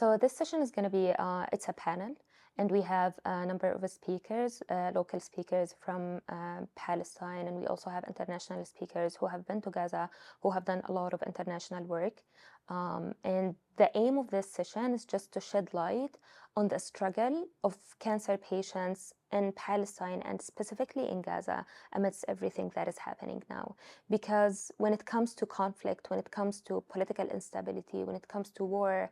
So this session is going to be, it's a panel, and we have a number of speakers, local speakers from Palestine, and we also have international speakers who have been to Gaza, who have done a lot of international work. And the aim of this session is just to shed light on the struggle of cancer patients in Palestine and specifically in Gaza amidst everything that is happening now. Because when it comes to conflict, when it comes to political instability, when it comes to war,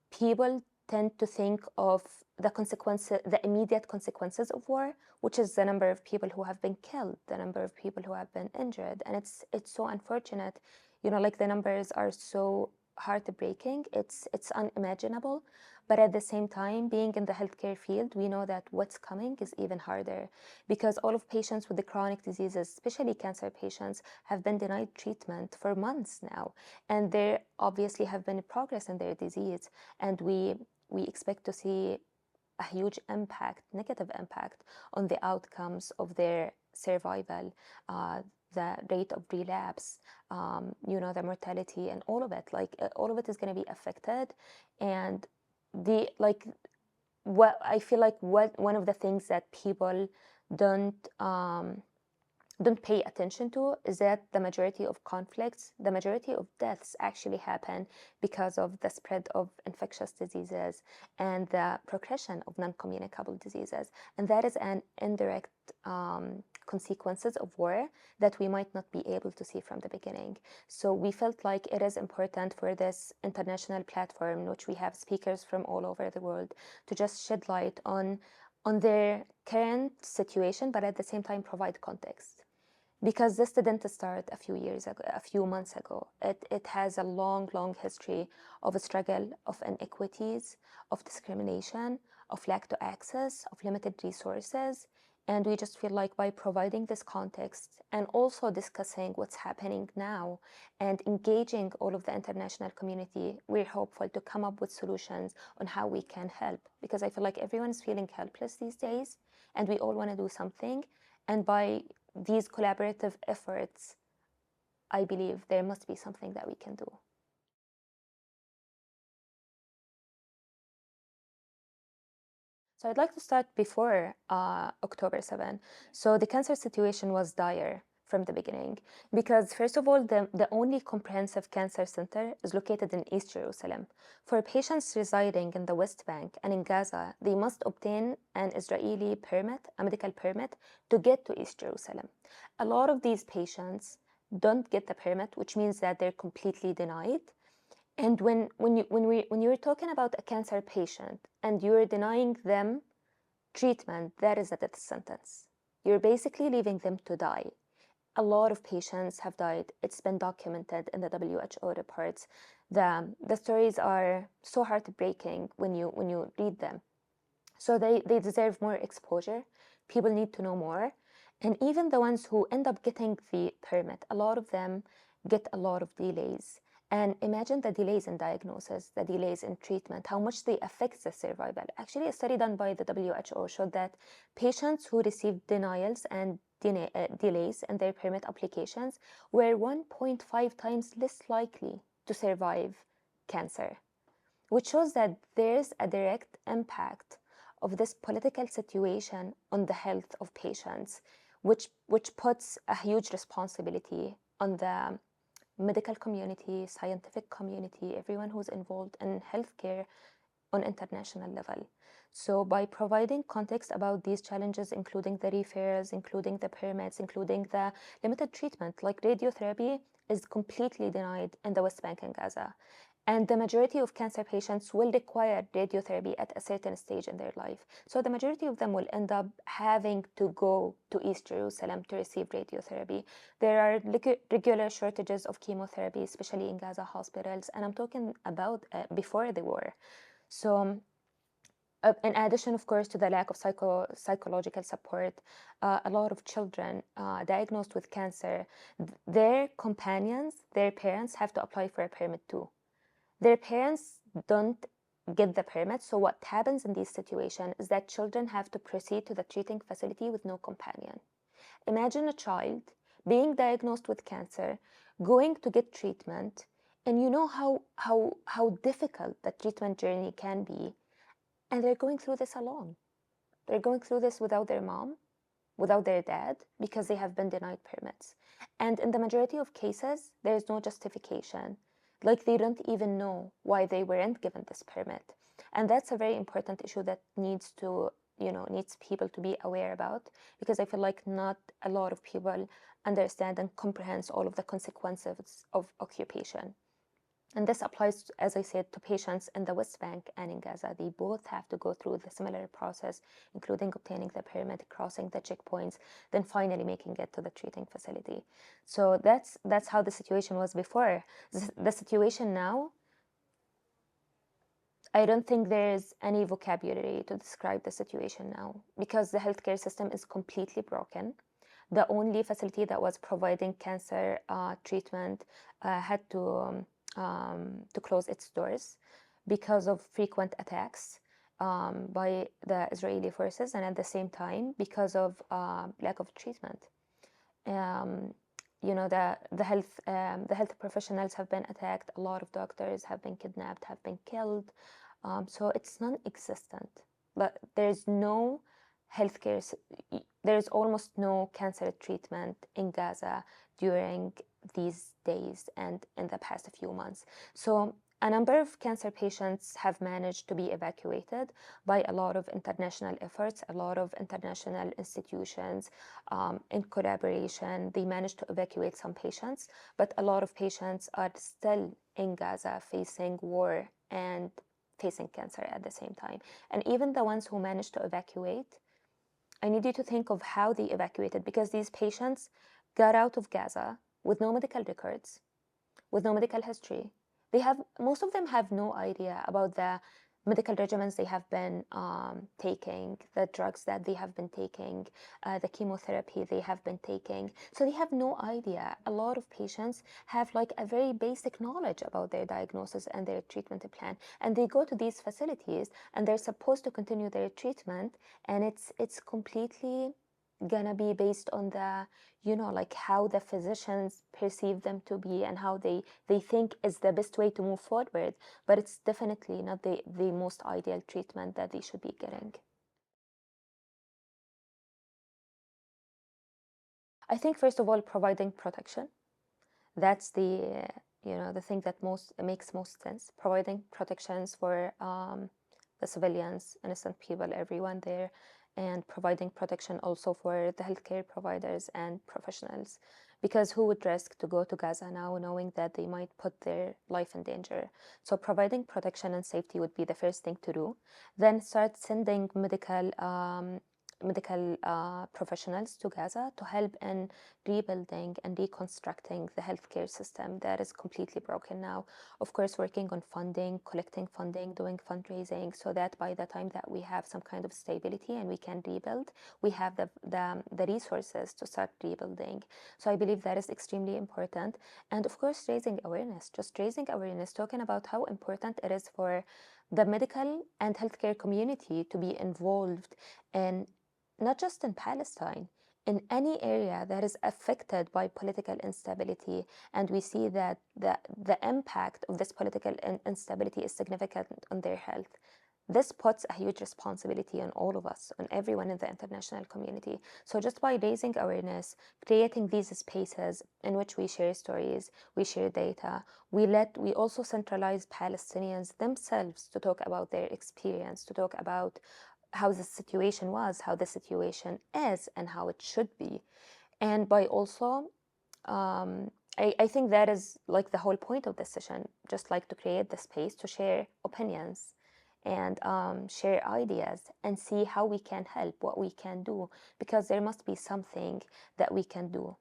people tend to think of the consequences, the immediate consequences of war, which is the number of people who have been killed, the number of people who have been injured, and it's so unfortunate. Like the numbers are so heartbreaking. It's unimaginable. But at the same time, being in the healthcare field, we know that what's coming is even harder because all of patients with the chronic diseases, especially cancer patients, have been denied treatment for months now, and there obviously have been progress in their disease, and we expect to see a huge impact, negative impact on the outcomes of their survival, the rate of relapse, the mortality and all of it. All of it is going to be affected. And what I feel like one of the things that people don't pay attention to is that the majority of conflicts, the majority of deaths actually happen because of the spread of infectious diseases and the progression of non-communicable diseases. And that is an indirect consequences of war that we might not be able to see from the beginning. So we felt like it is important for this international platform, in which we have speakers from all over the world, to just shed light on their current situation, but at the same time provide context. Because this didn't start a few months ago. It has a long, long history of a struggle, of inequities, of discrimination, of lack to access, of limited resources. And we just feel like by providing this context and also discussing what's happening now and engaging all of the international community, we're hopeful to come up with solutions on how we can help. Because I feel like everyone's feeling helpless these days and we all want to do something. And by these collaborative efforts, I believe there must be something that we can do. So I'd like to start before October 7. So the cancer situation was dire from the beginning because, first of all, the only comprehensive cancer center is located in East Jerusalem. For patients residing in the West Bank and in Gaza, they must obtain an Israeli permit, a medical permit, to get to East Jerusalem. A lot of these patients don't get the permit, which means that they're completely denied. And when you're talking about a cancer patient and you're denying them treatment, that is a death sentence. You're basically leaving them to die. A lot of patients have died. It's been documented in the WHO reports. The stories are so heartbreaking when you read them. So they deserve more exposure. People need to know more. And even the ones who end up getting the permit, a lot of them get a lot of delays. And imagine the delays in diagnosis, the delays in treatment, how much they affect the survival. Actually, a study done by the WHO showed that patients who received denials and delays in their permit applications were 1.5 times less likely to survive cancer, which shows that there's a direct impact of this political situation on the health of patients, which puts a huge responsibility on the medical community, scientific community, everyone who's involved in healthcare on international level. So by providing context about these challenges, including the referrals, including the permits, including the limited treatment, like radiotherapy is completely denied in the West Bank and Gaza. And the majority of cancer patients will require radiotherapy at a certain stage in their life. So the majority of them will end up having to go to East Jerusalem to receive radiotherapy. There are regular shortages of chemotherapy, especially in Gaza hospitals. And I'm talking about before the war. So in addition, of course, to the lack of psychological support, a lot of children diagnosed with cancer, their companions, their parents have to apply for a permit too. Their parents don't get the permit, so what happens in this situation is that children have to proceed to the treating facility with no companion. Imagine a child being diagnosed with cancer, going to get treatment, And you know how difficult the treatment journey can be. And they're going through this alone. They're going through this without their mom, without their dad, because they have been denied permits. And in the majority of cases, there's no justification. Like they don't even know why they weren't given this permit. And that's a very important issue that needs people to be aware about, because I feel like not a lot of people understand and comprehend all of the consequences of occupation. And this applies, as I said, to patients in the West Bank and in Gaza. They both have to go through the similar process, including obtaining the permit, crossing the checkpoints, then finally making it to the treating facility. So that's how the situation was before. The situation now, I don't think there's any vocabulary to describe the situation now, because the healthcare system is completely broken. The only facility that was providing cancer treatment had to close its doors because of frequent attacks by the Israeli forces, and at the same time because of lack of treatment. Um, the health professionals have been attacked. A lot of doctors have been kidnapped, have been killed. So it's non-existent. But healthcare. There's almost no cancer treatment in Gaza during these days and in the past few months. So a number of cancer patients have managed to be evacuated by a lot of international efforts, a lot of international institutions in collaboration. They managed to evacuate some patients, but a lot of patients are still in Gaza facing war and facing cancer at the same time. And even the ones who managed to evacuate, I need you to think of how they evacuated, because these patients got out of Gaza with no medical records, with no medical history. Most of them have no idea about the medical regimens they have been taking, the drugs that they have been taking, the chemotherapy they have been taking. So they have no idea. A lot of patients have like a very basic knowledge about their diagnosis and their treatment plan. And they go to these facilities and they're supposed to continue their treatment, and it's completely gonna be based on the like how the physicians perceive them to be and how they think is the best way to move forward, but it's definitely not the most ideal treatment that they should be getting. I think first of all, providing protection. That's the thing that most makes most sense. Providing protections for the civilians, innocent people, everyone there, and providing protection also for the healthcare providers and professionals. Because who would risk to go to Gaza now knowing that they might put their life in danger? So providing protection and safety would be the first thing to do. Then start sending medical professionals to Gaza to help in rebuilding and reconstructing the healthcare system that is completely broken now. Of course, working on funding, collecting funding, doing fundraising, so that by the time that we have some kind of stability and we can rebuild, we have the resources to start rebuilding. So I believe that is extremely important. And of course, raising awareness, just raising awareness, talking about how important it is for the medical and healthcare community to be involved in not just in Palestine, in any area that is affected by political instability. And we see that the impact of this political instability is significant on their health. This puts a huge responsibility on all of us, on everyone in the international community. So just by raising awareness, creating these spaces in which we share stories, we share data, we also centralize Palestinians themselves to talk about their experience, to talk about how the situation was, how the situation is, and how it should be. And by also, I think that is like the whole point of this session, just like to create the space to share opinions and share ideas and see how we can help, what we can do, because there must be something that we can do.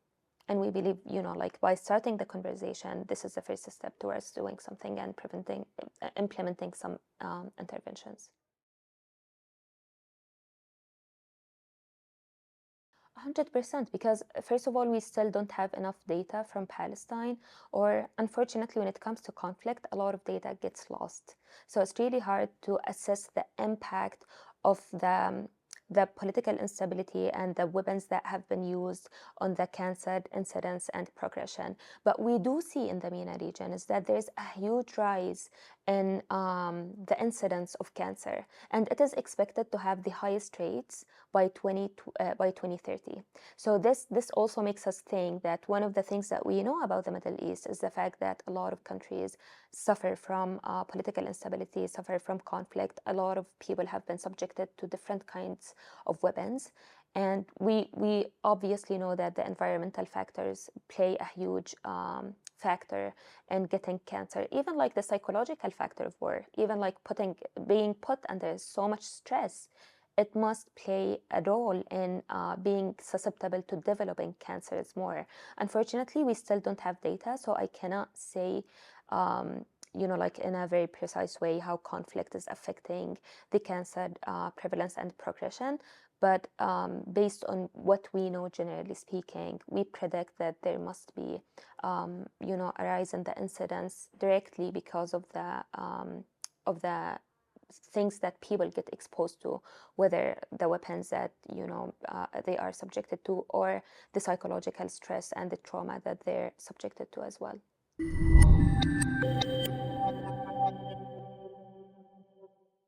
And we believe, like by starting the conversation, this is the first step towards doing something and implementing some interventions. 100%, because first of all, we still don't have enough data from Palestine, or unfortunately, when it comes to conflict, a lot of data gets lost. So it's really hard to assess the impact of the political instability and the weapons that have been used on the cancer incidence and progression. But we do see in the MENA region is that there's a huge rise in the incidence of cancer, and it is expected to have the highest rates by 2030. So this also makes us think that one of the things that we know about the Middle East is the fact that a lot of countries suffer from political instability, suffer from conflict. A lot of people have been subjected to different kinds of weapons. And we obviously know that the environmental factors play a huge factor in getting cancer, even like the psychological factor of war, even like being put under so much stress, it must play a role in being susceptible to developing cancers more. Unfortunately, we still don't have data, so I cannot say, like in a very precise way how conflict is affecting the cancer prevalence and progression. But based on what we know, generally speaking, we predict that there must be, a rise in the incidence directly because of the things that people get exposed to, whether the weapons that they are subjected to, or the psychological stress and the trauma that they're subjected to as well.